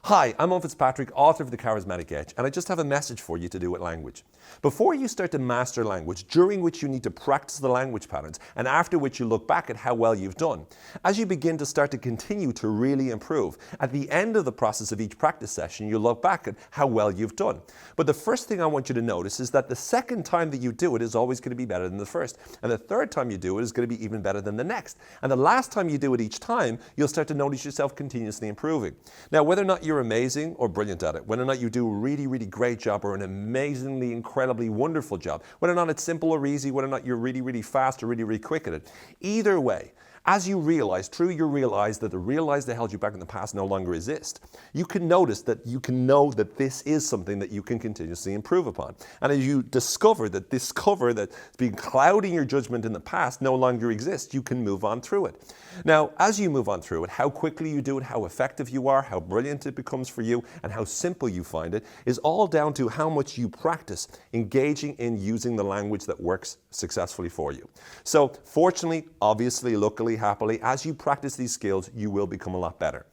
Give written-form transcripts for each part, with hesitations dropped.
Hi, I'm Owen Fitzpatrick, author of The Charismatic Edge, and I just have a message for you to do with language. Before you start to master language, during which you need to practice the language patterns, and after which you look back at how well you've done, as you begin to start to continue to really improve, at the end of the process of each practice session, you look back at how well you've done. But the first thing I want you to notice is that the second time that you do it is always going to be better than the first, and the third time you do it is going to be even better than the next. And the last time you do it each time, you'll start to notice yourself continuously improving. Now, whether or not you're amazing or brilliant at it, whether or not you do a really, really great job or an amazingly, incredibly wonderful job, whether or not it's simple or easy, whether or not you're really, really fast or really, really quick at it, either way, as you realize that the realize that held you back in the past no longer exist, you can know that this is something that you can continuously improve upon. And as you discover that this cover that's been clouding your judgment in the past no longer exists, you can move on through it. Now, as you move on through it, how quickly you do it, how effective you are, how brilliant it becomes for you, and how simple you find it is all down to how much you practice engaging in using the language that works successfully for you. So fortunately, obviously, luckily, happily, as you practice these skills, you will become a lot better.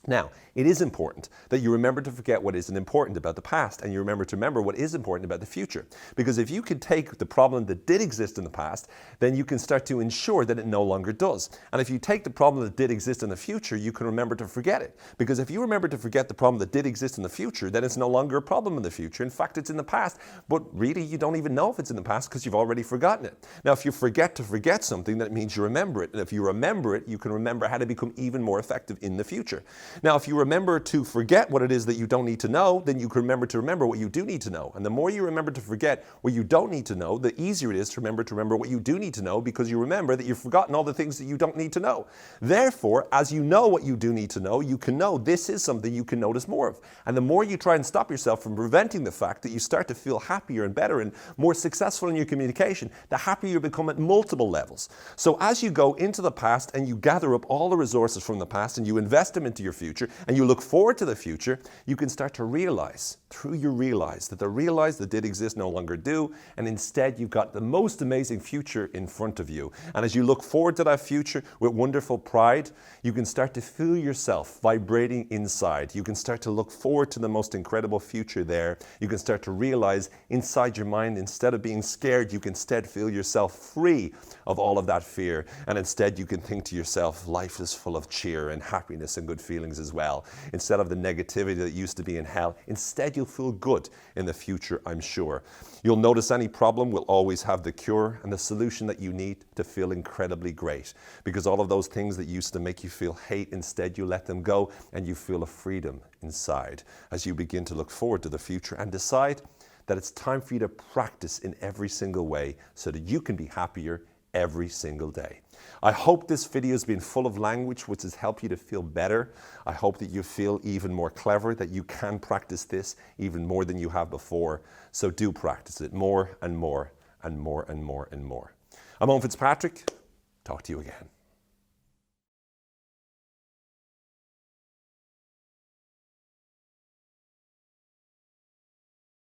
Now, it is important that you remember to forget what isn't important about the past, and you remember to remember what is important about the future. Because if you can take the problem that did exist in the past, then you can start to ensure that it no longer does. And if you take the problem that did exist in the future, you can remember to forget it. Because if you remember to forget the problem that did exist in the future, then it's no longer a problem in the future. In fact, it's in the past, but really you don't even know if it's in the past because you've already forgotten it. Now, if you forget to forget something, that means you remember it. And if you remember it, you can remember how to become even more effective in the future. Now, if you remember to forget what it is that you don't need to know, then you can remember what you do need to know. And the more you remember to forget what you don't need to know, the easier it is to remember what you do need to know, because you remember that you've forgotten all the things that you don't need to know. Therefore, as you know what you do need to know, you can know this is something you can notice more of. And the more you try and stop yourself from preventing the fact that you start to feel happier and better and more successful in your communication, the happier you become at multiple levels. So as you go into the past and you gather up all the resources from the past and you invest them into your future, and you look forward to the future, you can start to realize, through your realize, that the realize that did exist no longer do, and instead you've got the most amazing future in front of you. And as you look forward to that future with wonderful pride, you can start to feel yourself vibrating inside. You can start to look forward to the most incredible future there. You can start to realize inside your mind, instead of being scared, you can instead feel yourself free of all of that fear. And instead you can think to yourself, life is full of cheer and happiness and good feelings as well. Instead of the negativity that used to be in hell, instead you'll feel good in the future, I'm sure. You'll notice any problem will always have the cure and the solution that you need to feel incredibly great. Because all of those things that used to make you feel hate, instead you let them go and you feel a freedom inside as you begin to look forward to the future and decide that it's time for you to practice in every single way so that you can be happier every single day. I hope this video has been full of language which has helped you to feel better. I hope that you feel even more clever, that you can practice this even more than you have before. So do practice it more and more and more and more and more. I'm Owen Fitzpatrick. Talk to you again.